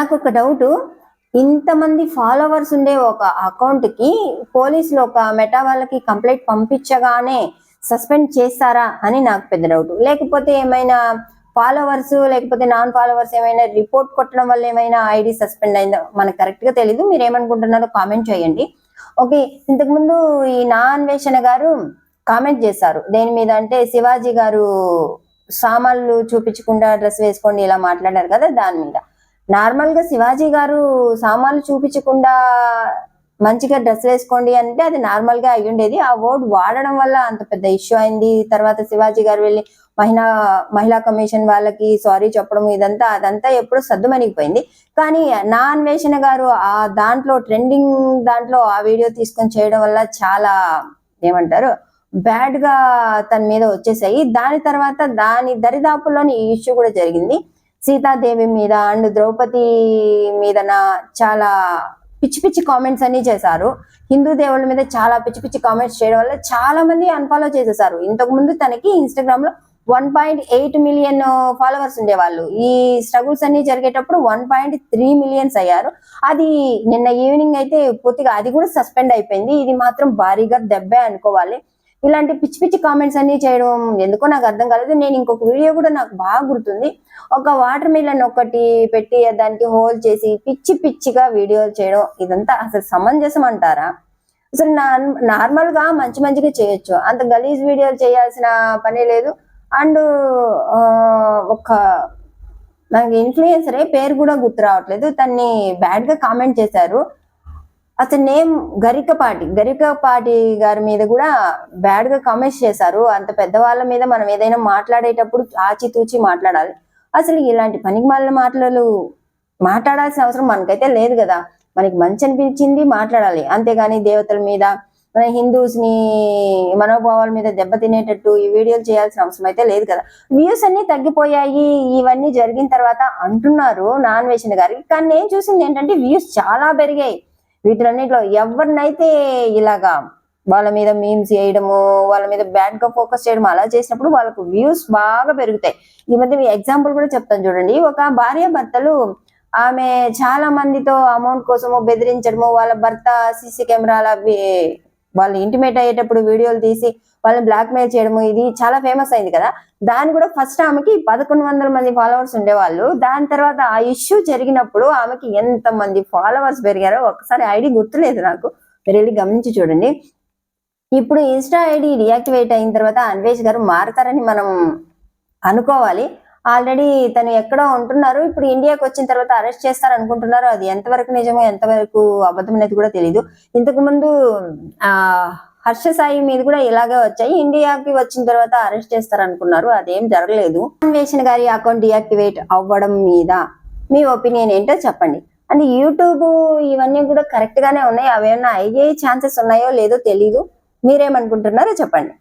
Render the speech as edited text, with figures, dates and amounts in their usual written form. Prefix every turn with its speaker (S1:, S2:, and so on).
S1: నాకు ఒక డౌట్, ఇంతమంది ఫాలోవర్స్ ఉండే ఒక అకౌంట్ కి పోలీసులు ఒక మెటా వాళ్ళకి కంప్లైంట్ పంపించగానే సస్పెండ్ చేస్తారా అని నాకు పెద్ద డౌట్. లేకపోతే ఏమైనా ఫాలోవర్స్ లేకపోతే నాన్ ఫాలోవర్స్ ఏమైనా రిపోర్ట్ కొట్టడం వల్ల ఏమైనా ఐడి సస్పెండ్ అయిందో మనకు కరెక్ట్ గా తెలీదు. మీరు ఏమనుకుంటున్నారో కామెంట్ చేయండి. ఓకే, ఇంతకు ముందు ఈ నా అన్వేషణ గారు కామెంట్ చేశారు దేని మీద అంటే, శివాజీ గారు సామాన్లు చూపించకుండా డ్రెస్ వేసుకోండి ఇలా మాట్లాడారు కదా, దాని మీద. నార్మల్ గా శివాజీ గారు సామాన్లు చూపించకుండా మంచిగా డ్రెస్ వేసుకోండి అంటే అది నార్మల్ గా అయ్యుండేది. ఆ వర్డ్ వాడడం వల్ల అంత పెద్ద ఇష్యూ అయింది. తర్వాత శివాజీ గారు వెళ్ళి మహిళా కమిషన్ వాళ్ళకి సారీ చెప్పడం, అదంతా ఎప్పుడు సద్దుమణిగిపోయింది. కానీ నా అన్వేషణ గారు ఆ దాంట్లో ట్రెండింగ్ దాంట్లో ఆ వీడియో తీసుకొని చేయడం వల్ల చాలా ఏమంటారు బ్యాడ్ గా తన మీద వచ్చేసాయి. దాని తర్వాత దాని దరిదాపుల్లోని ఈ ఇష్యూ కూడా జరిగింది. సీతాదేవి మీద అండ్ ద్రౌపది మీద చాలా పిచ్చి పిచ్చి కామెంట్స్ అన్ని చేశారు. హిందూ దేవుళ్ళ మీద చాలా పిచ్చి పిచ్చి కామెంట్స్ చేయడం వల్ల చాలా మంది అన్ఫాలో చేసేసారు. ఇంతకు ముందు తనకి ఇన్స్టాగ్రామ్ లో 1.8 మిలియన్ ఫాలోవర్స్ ఉండేవాళ్ళు. ఈ స్ట్రగుల్స్ అన్ని జరిగేటప్పుడు 1.3 మిలియన్స్ అయ్యారు. అది నిన్న ఈవినింగ్ అయితే పూర్తిగా అది కూడా సస్పెండ్ అయిపోయింది. ఇది మాత్రం భారీగా దెబ్బే అనుకోవాలి. ఇలాంటి పిచ్చి పిచ్చి కామెంట్స్ అన్ని చేయడం ఎందుకో నాకు అర్థం కాలేదు. నేను ఇంకొక వీడియో కూడా నాకు బాగా గుర్తుంది. ఒక వాటర్ మిలన్ ఒకటి పెట్టి దానికి హోల్ చేసి పిచ్చి పిచ్చిగా వీడియోలు చేయడం, ఇదంతా అసలు సమంజసం అంటారా? అసలు నార్మల్ గా మంచిగా చేయొచ్చు, అంత గలీజ్ వీడియోలు చేయాల్సిన పనే లేదు. అండ్ నాకు ఇన్ఫ్లుయెన్సరే పేరు కూడా గుర్తు రావట్లేదు, తన్ని బ్యాడ్ గా కామెంట్ చేశారు. అతని నేమ్ గరికపాటి గారి మీద కూడా బ్యాడ్ గా కామెంట్స్ చేశారు. అంత పెద్దవాళ్ళ మీద మనం ఏదైనా మాట్లాడేటప్పుడు ఆచితూచి మాట్లాడాలి. అసలు ఇలాంటి పనికిమాలిన మాటలు మాట్లాడాల్సిన అవసరం మనకైతే లేదు కదా. మనకి మంచి అనిపించింది మాట్లాడాలి, అంతేగాని దేవతల మీద మన హిందూస్ ని మనోభావాల మీద దెబ్బతినేటట్టు ఈ వీడియోలు చేయాల్సిన అవసరం అయితే లేదు కదా. వ్యూస్ అన్ని తగ్గిపోయాయి ఇవన్నీ జరిగిన తర్వాత అంటున్నారు నా అన్వేషణ గారికి. కానీ నేను చూసింది ఏంటంటే వ్యూస్ చాలా పెరిగాయి. వీటిలన్నిటిలో ఎవరినైతే ఇలాగా వాళ్ళ మీద మీమ్స్ చేయడము, వాళ్ళ మీద బ్యాడ్ గా ఫోకస్ చేయడం అలా చేసినప్పుడు వాళ్ళకు వ్యూస్ బాగా పెరుగుతాయి. ఈ మధ్య ఎగ్జాంపుల్ కూడా చెప్తాను చూడండి. ఒక భార్య భర్తలు ఆమె చాలా మందితో అమౌంట్ కోసము బెదిరించడము, వాళ్ళ భర్త సీసీ కెమెరాల వాళ్ళు ఇంటిమేట్ అయ్యేటప్పుడు వీడియోలు తీసి వాళ్ళని బ్లాక్ మెయిల్ చేయడము, ఇది చాలా ఫేమస్ అయింది కదా. దాని కూడా ఫస్ట్ ఆమెకి 1100 మంది ఫాలోవర్స్ ఉండేవాళ్ళు. దాని తర్వాత ఆ ఇష్యూ జరిగినప్పుడు ఆమెకి ఎంత మంది ఫాలోవర్స్ పెరిగారో ఒకసారి ఐడి గుర్తులేదు నాకు, మీరు వెళ్ళి గమనించి చూడండి. ఇప్పుడు ఇన్స్టా ఐడి డియాక్టివేట్ అయిన తర్వాత అన్వేష్ గారు మారతారని మనం అనుకోవాలి. ఆల్రెడీ తను ఎక్కడో ఉంటున్నారు, ఇప్పుడు ఇండియాకి వచ్చిన తర్వాత అరెస్ట్ చేస్తారు అనుకుంటున్నారు. అది ఎంతవరకు నిజమో ఎంతవరకు అబద్ధం అనేది కూడా తెలీదు. ఇంతకు ముందు హర్ష సాయి మీద కూడా ఇలాగే వచ్చాయి. ఇండియాకి వచ్చిన తర్వాత అరెస్ట్ చేస్తారు అనుకున్నారు, అదేం జరగలేదు. అన్వేషణ గారి అకౌంట్ డియాక్టివేట్ అవ్వడం మీద మీ ఒపీనియన్ ఏంటో చెప్పండి. అండ్ యూట్యూబ్ ఇవన్నీ కూడా కరెక్ట్ గానే ఉన్నాయి, అవేమన్నా అయ్యే ఛాన్సెస్ ఉన్నాయో లేదో తెలీదు. మీరేమనుకుంటున్నారో చెప్పండి.